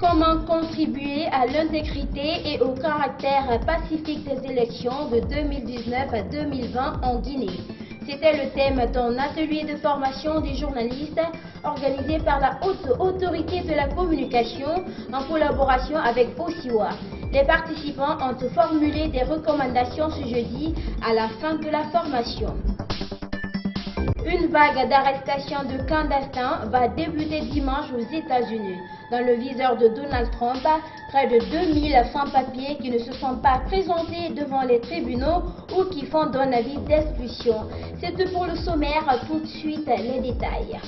Comment contribuer à l'intégrité et au caractère pacifique des élections de 2019 à 2020 en Guinée? C'était le thème d'un atelier de formation des journalistes organisé par la Haute Autorité de la Communication en collaboration avec OSIWA. Les participants ont formulé des recommandations ce jeudi à la fin de la formation. Une vague d'arrestations de clandestins va débuter dimanche aux États-Unis. Dans le viseur de Donald Trump, près de 2000 sans-papiers qui ne se sont pas présentés devant les tribunaux ou qui font un avis d'expulsion. C'est tout pour le sommaire, tout de suite les détails.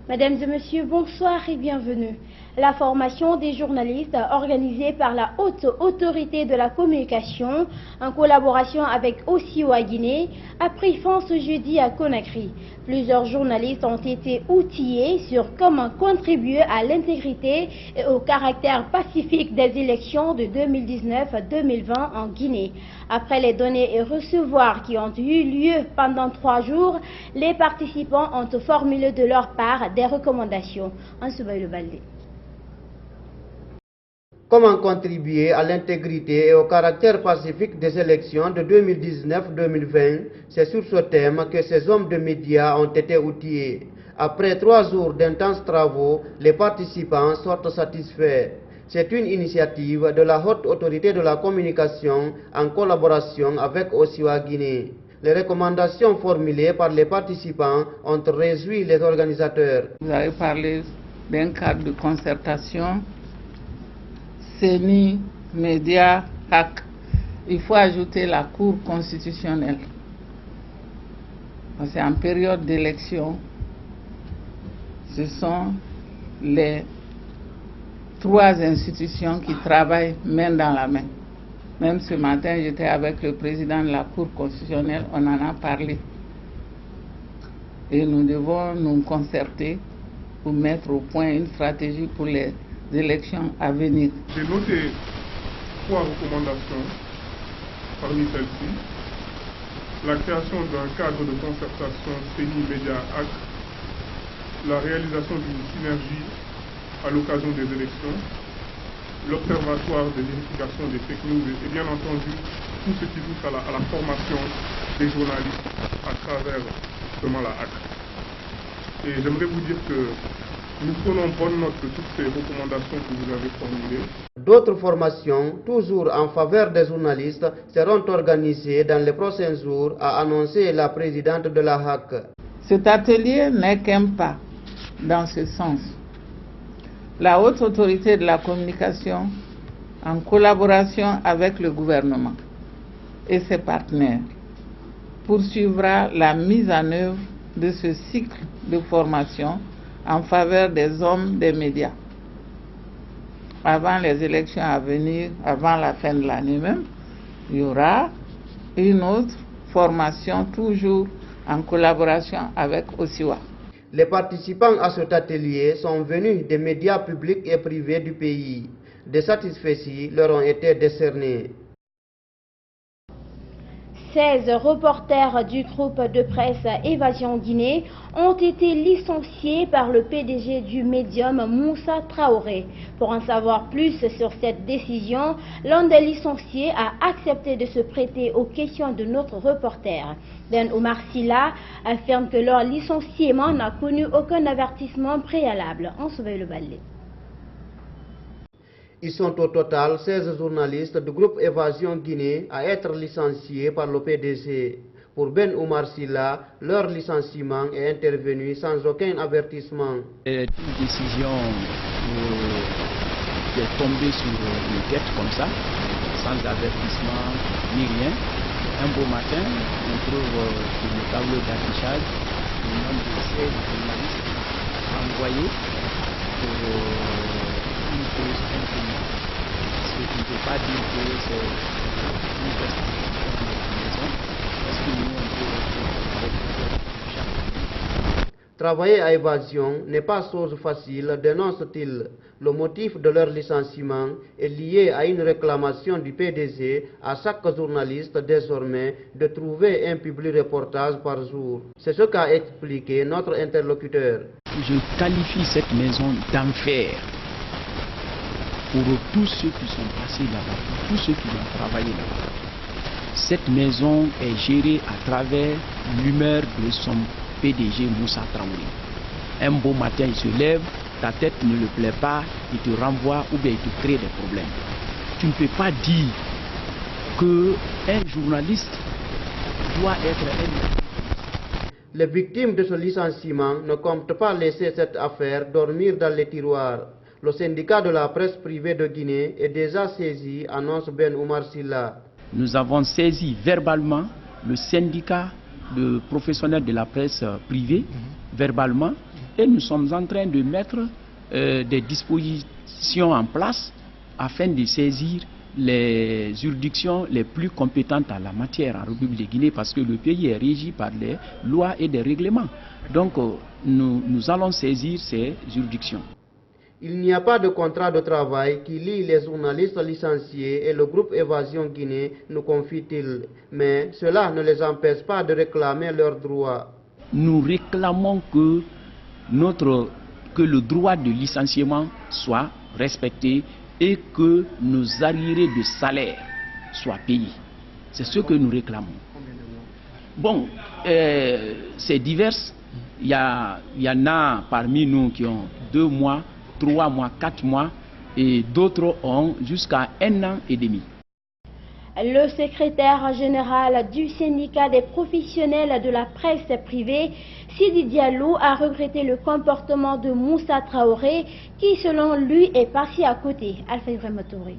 Mesdames et messieurs, bonsoir et bienvenue. La formation des journalistes organisée par la Haute Autorité de la Communication en collaboration avec OSIWA Guinée a pris fin ce jeudi à Conakry. Plusieurs journalistes ont été outillés sur comment contribuer à l'intégrité et au caractère pacifique des élections de 2019 à 2020 en Guinée. Après les donner et recevoir qui ont eu lieu pendant 3 jours, les participants ont formulé de leur part des recommandations. Le Baldé. Comment contribuer à l'intégrité et au caractère pacifique des élections de 2019-2020? C'est sur ce thème que ces hommes de médias ont été outillés. Après 3 jours d'intenses travaux, les participants sortent satisfaits. C'est une initiative de la Haute Autorité de la Communication en collaboration avec OSIWA Guinée. Les recommandations formulées par les participants ont réjoui les organisateurs. Vous avez parlé d'un cadre de concertation. CENI, médias, HAC. Il faut ajouter la Cour constitutionnelle. Parce qu'en période d'élection, ce sont les 3 institutions qui travaillent main dans la main. Même ce matin, j'étais avec le président de la Cour constitutionnelle, on en a parlé. Et nous devons nous concerter pour mettre au point une stratégie pour les élections à venir. J'ai noté 3 recommandations parmi celles-ci. La création d'un cadre de concertation CENI-MEDIA-AC, la réalisation d'une synergie à l'occasion des élections, l'observatoire de vérification des fake news et bien entendu tout ce qui touche à la formation des journalistes à travers justement la AC. Et j'aimerais vous dire que nous prenons bonne note de toutes ces recommandations que vous avez formulées. D'autres formations, toujours en faveur des journalistes, seront organisées dans les prochains jours, a annoncé la présidente de la HAC. Cet atelier n'est qu'un pas dans ce sens. La Haute Autorité de la Communication, en collaboration avec le gouvernement et ses partenaires, poursuivra la mise en œuvre de ce cycle de formation en faveur des hommes des médias. Avant les élections à venir, avant la fin de l'année même, il y aura une autre formation toujours en collaboration avec OSIWA. Les participants à cet atelier sont venus des médias publics et privés du pays. Des satisfecits leur ont été décernés. 16 reporters du groupe de presse Évasion Guinée ont été licenciés par le PDG du Médium, Moussa Traoré. Pour en savoir plus sur cette décision, l'un des licenciés a accepté de se prêter aux questions de notre reporter. Ben Omar Silla affirme que leur licenciement n'a connu aucun avertissement préalable. Le Baldé. Ils sont au total 16 journalistes du groupe Évasion Guinée à être licenciés par le PDG. Pour Ben Omar Silla, leur licenciement est intervenu sans aucun avertissement. C'est une décision qui est tombée sur une tête comme ça, sans avertissement ni rien. Un beau matin, on trouve sur le tableau d'affichage le nom de 16 journalistes envoyés pour une cause infinie. Ce qui ne veut pas dire que c'est une restriction de la maison, parce que nous, on peut retrouver chaque année. Travailler à Évasion n'est pas chose facile, dénonce-t-il. Le motif de leur licenciement est lié à une réclamation du PDG à chaque journaliste désormais de trouver un public reportage par jour. C'est ce qu'a expliqué notre interlocuteur. je qualifie cette maison d'enfer pour tous ceux qui sont passés là-bas, pour tous ceux qui ont travaillé là-bas. Cette maison est gérée à travers l'humeur de son PDG Moussa Traoré. Un beau matin, il se lève, ta tête ne le plaît pas, il te renvoie ou bien il te crée des problèmes. Tu ne peux pas dire qu'un journaliste doit être un... Les victimes de ce licenciement ne comptent pas laisser cette affaire dormir dans les tiroirs. Le syndicat de la presse privée de Guinée est déjà saisi, annonce Ben Oumar Silla. Nous avons saisi verbalement le syndicat de professionnels de la presse privée, verbalement, et nous sommes en train de mettre des dispositions en place afin de saisir les juridictions les plus compétentes en la matière en République de Guinée, parce que le pays est régi par des lois et des règlements. Donc nous allons saisir ces juridictions. Il n'y a pas de contrat de travail qui lie les journalistes licenciés et le groupe Évasion Guinée, nous confie-t-il. Mais cela ne les empêche pas de réclamer leurs droits. Nous réclamons que le droit de licenciement soit respecté et que nos arriérés de salaire soient payés. C'est ce que nous réclamons. Bon, c'est divers. Il y en a parmi nous qui ont 2 mois, 3 mois, 4 mois, et d'autres ont jusqu'à 1 an et demi. Le secrétaire général du syndicat des professionnels de la presse privée, Sidi Diallo, a regretté le comportement de Moussa Traoré, qui selon lui est passé à côté. Alpha Motoré.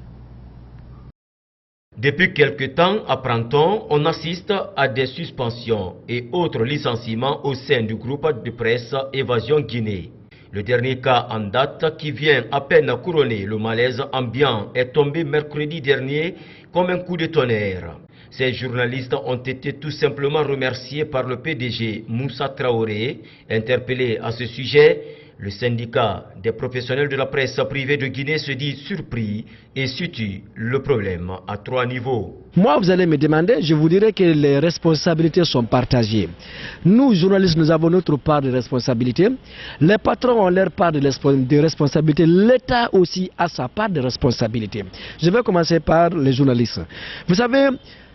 Depuis quelque temps, apprend-on, on assiste à des suspensions et autres licenciements au sein du groupe de presse Évasion Guinée. Le dernier cas en date, qui vient à peine couronner le malaise ambiant, est tombé mercredi dernier comme un coup de tonnerre. Ces journalistes ont été tout simplement remerciés par le PDG Moussa Traoré. Interpellé à ce sujet, le syndicat des professionnels de la presse privée de Guinée se dit surpris et situe le problème à 3 niveaux. Moi, vous allez me demander, je vous dirais que les responsabilités sont partagées. Nous, journalistes, nous avons notre part de responsabilité. Les patrons ont leur part de responsabilité. L'État aussi a sa part de responsabilité. Je vais commencer par les journalistes. Vous savez,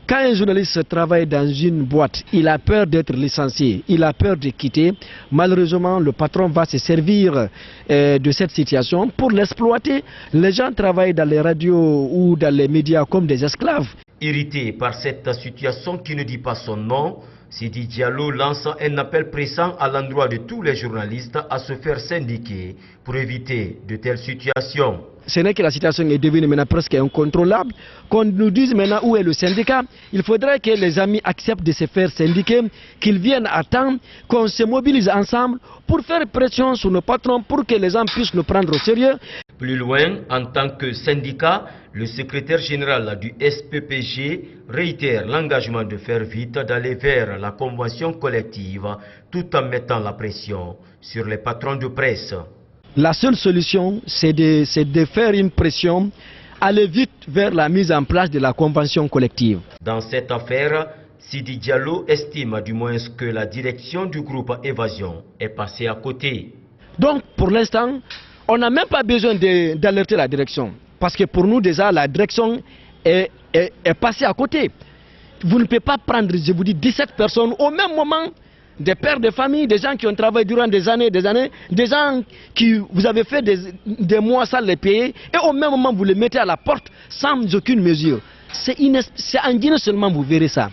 quand un journaliste travaille dans une boîte, il a peur d'être licencié, il a peur de quitter. Malheureusement, le patron va se servir de cette situation pour l'exploiter. Les gens travaillent dans les radios ou dans les médias comme des esclaves. Irrité par cette situation qui ne dit pas son nom, Sidi Diallo lance un appel pressant à l'endroit de tous les journalistes à se faire syndiquer pour éviter de telles situations. Ce n'est que la situation est devenue maintenant presque incontrôlable. Qu'on nous dise maintenant où est le syndicat, il faudrait que les amis acceptent de se faire syndiquer, qu'ils viennent à temps, qu'on se mobilise ensemble pour faire pression sur nos patrons pour que les gens puissent nous prendre au sérieux. Plus loin, en tant que syndicat, le secrétaire général du SPPG réitère l'engagement de faire vite d'aller vers la convention collective tout en mettant la pression sur les patrons de presse. La seule solution, c'est de faire une pression, aller vite vers la mise en place de la convention collective. Dans cette affaire, Sidi Diallo estime du moins que la direction du groupe Évasion est passée à côté. Donc, pour l'instant, on n'a même pas besoin d'alerter la direction. Parce que pour nous, déjà, la direction est passée à côté. Vous ne pouvez pas prendre, je vous dis, 17 personnes au même moment. Des pères de famille, des gens qui ont travaillé durant des années, des gens qui vous avez fait des mois sans les payer, et au même moment vous les mettez à la porte sans aucune mesure. C'est en Guinée seulement vous verrez ça.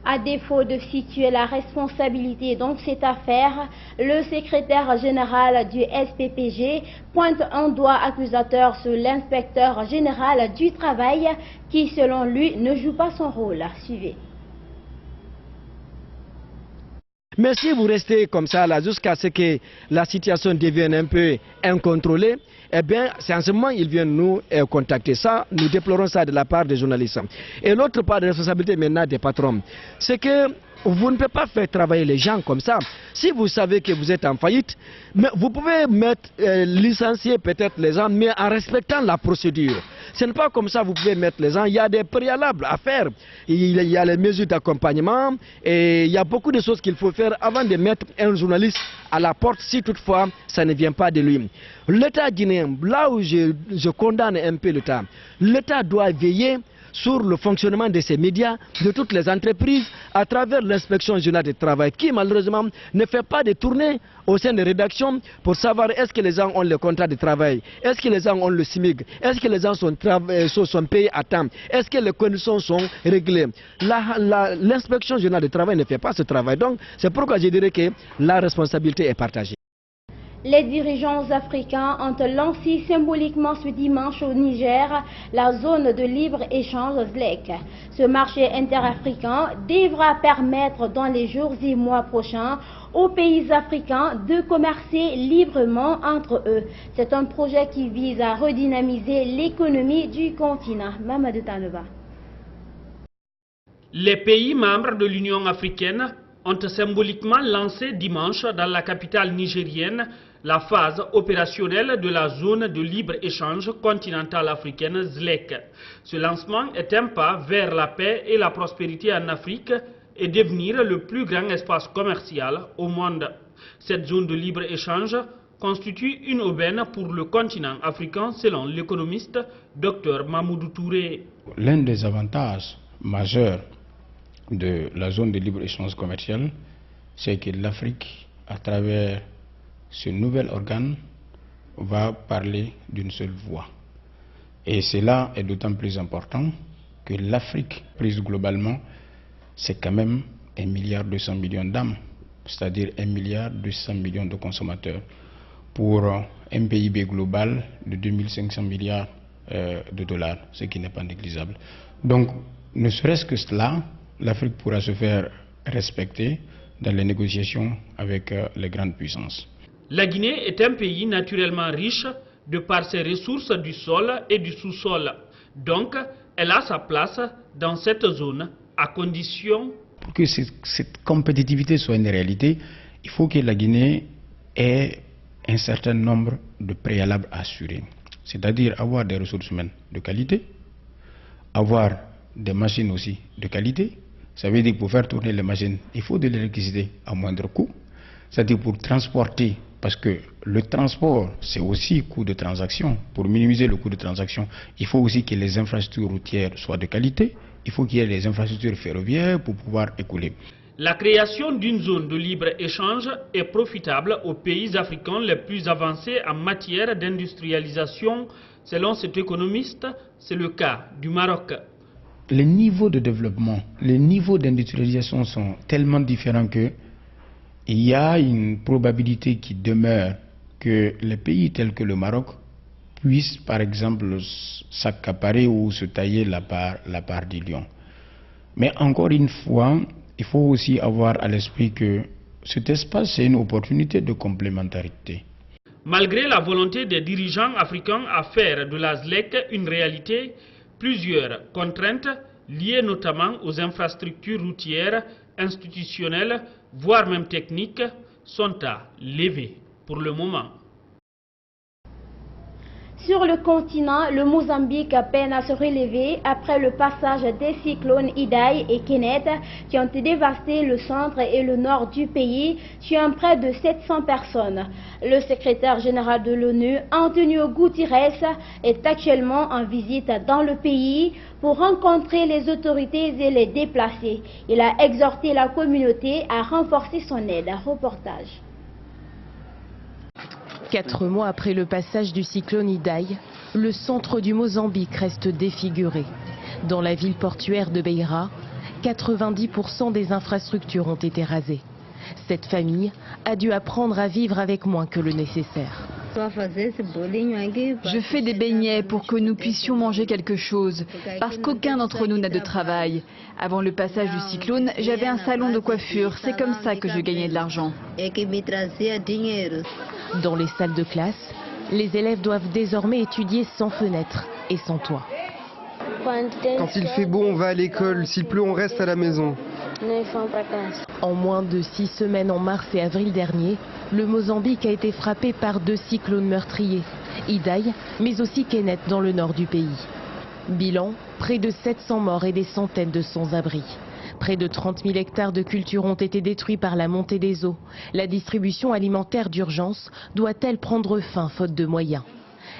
À défaut de situer la responsabilité dans cette affaire, le secrétaire général du SPPG pointe un doigt accusateur sur l'inspecteur général du travail qui, selon lui, ne joue pas son rôle. Suivez. Mais si vous restez comme ça là jusqu'à ce que la situation devienne un peu incontrôlée, eh bien c'est en ce moment qu'ils viennent nous contacter. Ça, nous déplorons ça de la part des journalistes. Et l'autre part de responsabilité maintenant des patrons, c'est que vous ne pouvez pas faire travailler les gens comme ça. Si vous savez que vous êtes en faillite, mais vous pouvez licencier peut-être les gens, mais en respectant la procédure. Ce n'est pas comme ça vous pouvez mettre les gens. Il y a des préalables à faire. Il y a les mesures d'accompagnement et il y a beaucoup de choses qu'il faut faire avant de mettre un journaliste à la porte si toutefois ça ne vient pas de lui. L'État guinéen, là où je condamne un peu l'État, l'État doit veiller sur le fonctionnement de ces médias, de toutes les entreprises, à travers l'inspection générale du travail, qui malheureusement ne fait pas de tournées au sein des rédactions pour savoir est-ce que les gens ont le contrat de travail, est-ce que les gens ont le SMIC, est-ce que les gens sont payés à temps, est-ce que les conditions sont réglées. L'inspection générale du travail ne fait pas ce travail, donc c'est pourquoi je dirais que la responsabilité est partagée. Les dirigeants africains ont lancé symboliquement ce dimanche au Niger la zone de libre-échange ZLEC. Ce marché interafricain devra permettre dans les jours et mois prochains aux pays africains de commercer librement entre eux. C'est un projet qui vise à redynamiser l'économie du continent. Mamadou Tanova. Les pays membres de l'Union africaine ont symboliquement lancé dimanche dans la capitale nigérienne la phase opérationnelle de la zone de libre-échange continentale africaine ZLEC. Ce lancement est un pas vers la paix et la prospérité en Afrique et devenir le plus grand espace commercial au monde. Cette zone de libre-échange constitue une aubaine pour le continent africain selon l'économiste Dr Mamoudou Touré. L'un des avantages majeurs de la zone de libre-échange commercial, c'est que l'Afrique, à travers ce nouvel organe, va parler d'une seule voix. Et cela est d'autant plus important que l'Afrique, prise globalement, c'est quand même 1,2 milliard d'âmes, c'est-à-dire 1,2 milliard de consommateurs, pour un PIB global de 2500 milliards de dollars, ce qui n'est pas négligeable. Donc, ne serait-ce que cela, l'Afrique pourra se faire respecter dans les négociations avec les grandes puissances. La Guinée est un pays naturellement riche de par ses ressources du sol et du sous-sol. Donc, elle a sa place dans cette zone, à condition... Pour que cette compétitivité soit une réalité, il faut que la Guinée ait un certain nombre de préalables assurés. C'est-à-dire avoir des ressources humaines de qualité, avoir des machines aussi de qualité. Ça veut dire que pour faire tourner les machines, il faut de l'électricité à moindre coût. C'est-à-dire pour transporter, parce que le transport, c'est aussi coût de transaction. Pour minimiser le coût de transaction, il faut aussi que les infrastructures routières soient de qualité. Il faut qu'il y ait les infrastructures ferroviaires pour pouvoir écouler. La création d'une zone de libre-échange est profitable aux pays africains les plus avancés en matière d'industrialisation. Selon cet économiste, c'est le cas du Maroc. Les niveaux de développement, les niveaux d'industrialisation sont tellement différents que il y a une probabilité qui demeure que les pays tels que le Maroc puissent, par exemple, s'accaparer ou se tailler la part du lion. Mais encore une fois, il faut aussi avoir à l'esprit que cet espace est une opportunité de complémentarité. Malgré la volonté des dirigeants africains à faire de la ZLEC une réalité, plusieurs contraintes liées notamment aux infrastructures routières, institutionnelles, voire même techniques, sont à lever pour le moment. Sur le continent, le Mozambique peine à se relever après le passage des cyclones Idai et Kenneth qui ont dévasté le centre et le nord du pays, tuant près de 700 personnes. Le secrétaire général de l'ONU, Antonio Guterres, est actuellement en visite dans le pays pour rencontrer les autorités et les déplacés. Il a exhorté la communauté à renforcer son aide. Reportage. 4 mois après le passage du cyclone Idai, le centre du Mozambique reste défiguré. Dans la ville portuaire de Beira, 90% des infrastructures ont été rasées. Cette famille a dû apprendre à vivre avec moins que le nécessaire. Je fais des beignets pour que nous puissions manger quelque chose, parce qu'aucun d'entre nous n'a de travail. Avant le passage du cyclone, j'avais un salon de coiffure, c'est comme ça que je gagnais de l'argent. Dans les salles de classe, les élèves doivent désormais étudier sans fenêtre et sans toit. Quand il fait beau, on va à l'école, s'il pleut, on reste à la maison. En moins de 6 semaines en mars et avril dernier, le Mozambique a été frappé par 2 cyclones meurtriers, Idai, mais aussi Kenneth dans le nord du pays. Bilan, près de 700 morts et des centaines de sans-abri. Près de 30 000 hectares de culture ont été détruits par la montée des eaux. La distribution alimentaire d'urgence doit-elle prendre fin faute de moyens?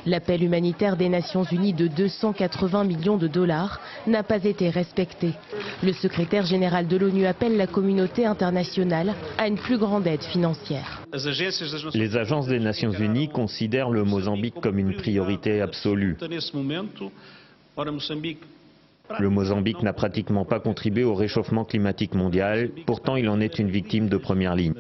L'appel humanitaire des Nations Unies de 280 millions de dollars n'a pas été respecté. Le secrétaire général de l'ONU appelle la communauté internationale à une plus grande aide financière. Les agences des Nations Unies considèrent le Mozambique comme une priorité absolue. Le Mozambique n'a pratiquement pas contribué au réchauffement climatique mondial, pourtant il en est une victime de première ligne.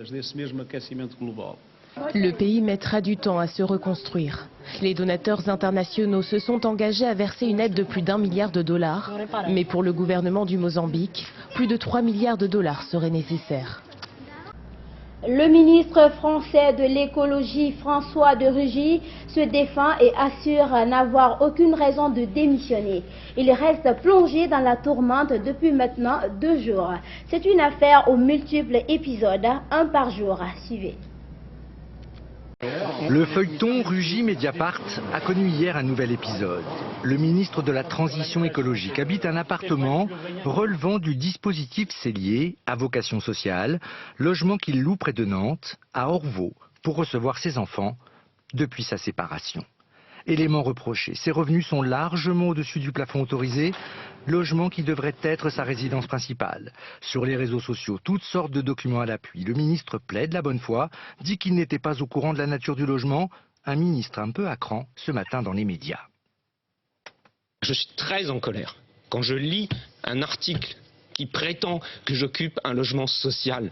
Le pays mettra du temps à se reconstruire. Les donateurs internationaux se sont engagés à verser une aide de plus d'1 milliard de dollars, mais pour le gouvernement du Mozambique, plus de 3 milliards de dollars seraient nécessaires. Le ministre français de l'écologie, François de Rugy, se défend et assure n'avoir aucune raison de démissionner. Il reste plongé dans la tourmente depuis maintenant 2 jours. C'est une affaire aux multiples épisodes, un par jour. Suivez. Le feuilleton Rugy-Mediapart a connu hier un nouvel épisode. Le ministre de la Transition écologique habite un appartement relevant du dispositif Cellier à vocation sociale, logement qu'il loue près de Nantes, à Orvaux, pour recevoir ses enfants depuis sa séparation. Élément reproché, ses revenus sont largement au-dessus du plafond autorisé, logement qui devrait être sa résidence principale. Sur les réseaux sociaux, toutes sortes de documents à l'appui. Le ministre plaide la bonne foi, dit qu'il n'était pas au courant de la nature du logement. Un ministre un peu à cran ce matin dans les médias. Je suis très en colère quand je lis un article qui prétend que j'occupe un logement social.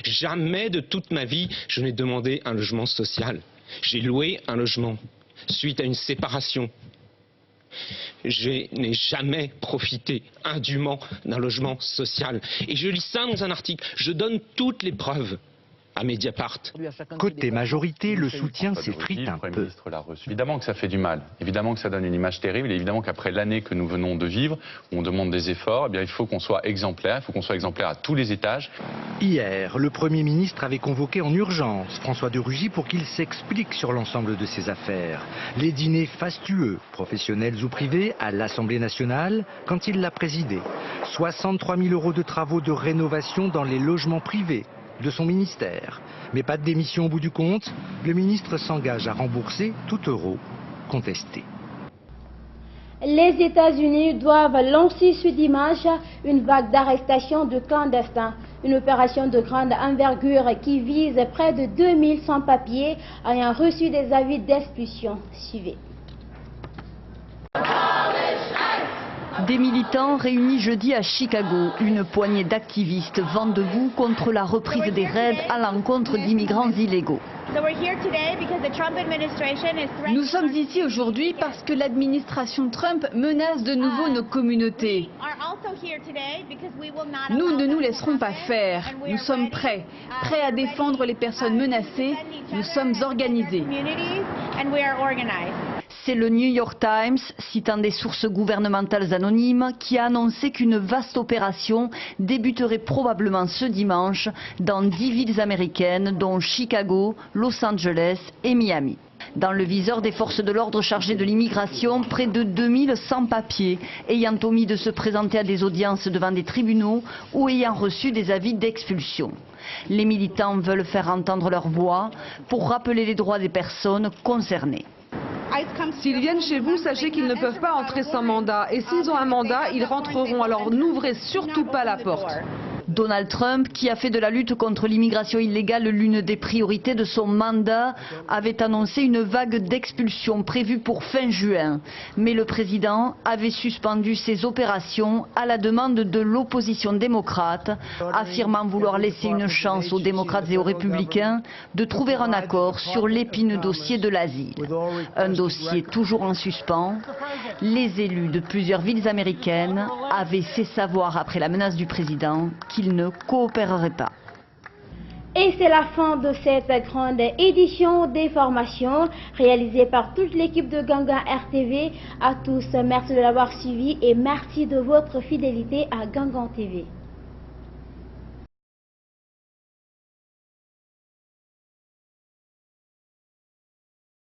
Jamais de toute ma vie je n'ai demandé un logement social. J'ai loué un logement suite à une séparation. Je n'ai jamais profité indûment d'un logement social. Et je lis ça dans un article. Je donne toutes les preuves à Mediapart. Côté majorité, le soutien s'effrite un peu. Évidemment que ça fait du mal, évidemment que ça donne une image terrible, et évidemment qu'après l'année que nous venons de vivre, où on demande des efforts, eh bien, il faut qu'on soit exemplaire, il faut qu'on soit exemplaire à tous les étages. Hier, le Premier ministre avait convoqué en urgence François de Rugy pour qu'il s'explique sur l'ensemble de ses affaires. Les dîners fastueux, professionnels ou privés, à l'Assemblée nationale, quand il l'a présidé. 63 000 € de travaux de rénovation dans les logements privés de son ministère. Mais pas de démission au bout du compte, le ministre s'engage à rembourser tout euro contesté. Les États-Unis doivent lancer ce dimanche une vague d'arrestations de clandestins. Une opération de grande envergure qui vise près de 2000 sans-papiers ayant reçu des avis d'expulsion. Suivez. Des militants réunis jeudi à Chicago, une poignée d'activistes vent debout contre la reprise des raids à l'encontre d'immigrants illégaux. Nous sommes ici aujourd'hui parce que l'administration Trump menace de nouveau nos communautés. Nous ne nous laisserons pas faire. Nous sommes prêts à défendre les personnes menacées. Nous sommes organisés. C'est le New York Times, citant des sources gouvernementales anonymes, qui a annoncé qu'une vaste opération débuterait probablement ce dimanche dans 10 villes américaines, dont Chicago, Los Angeles et Miami. Dans le viseur des forces de l'ordre chargées de l'immigration, près de 2000 sans-papiers ayant omis de se présenter à des audiences devant des tribunaux ou ayant reçu des avis d'expulsion. Les militants veulent faire entendre leur voix pour rappeler les droits des personnes concernées. S'ils viennent chez vous, sachez qu'ils ne peuvent pas entrer sans mandat. Et s'ils ont un mandat, ils rentreront. Alors n'ouvrez surtout pas la porte. Donald Trump, qui a fait de la lutte contre l'immigration illégale l'une des priorités de son mandat, avait annoncé une vague d'expulsion prévue pour fin juin. Mais le président avait suspendu ses opérations à la demande de l'opposition démocrate, affirmant vouloir laisser une chance aux démocrates et aux républicains de trouver un accord sur l'épineux dossier de l'asile. Un dossier toujours en suspens. Les élus de plusieurs villes américaines avaient fait savoir après la menace du président qu'ils ne coopéreraient pas. Et c'est la fin de cette grande édition des formations réalisée par toute l'équipe de Gangan RTV. À tous, merci de l'avoir suivi et merci de votre fidélité à Gangan TV.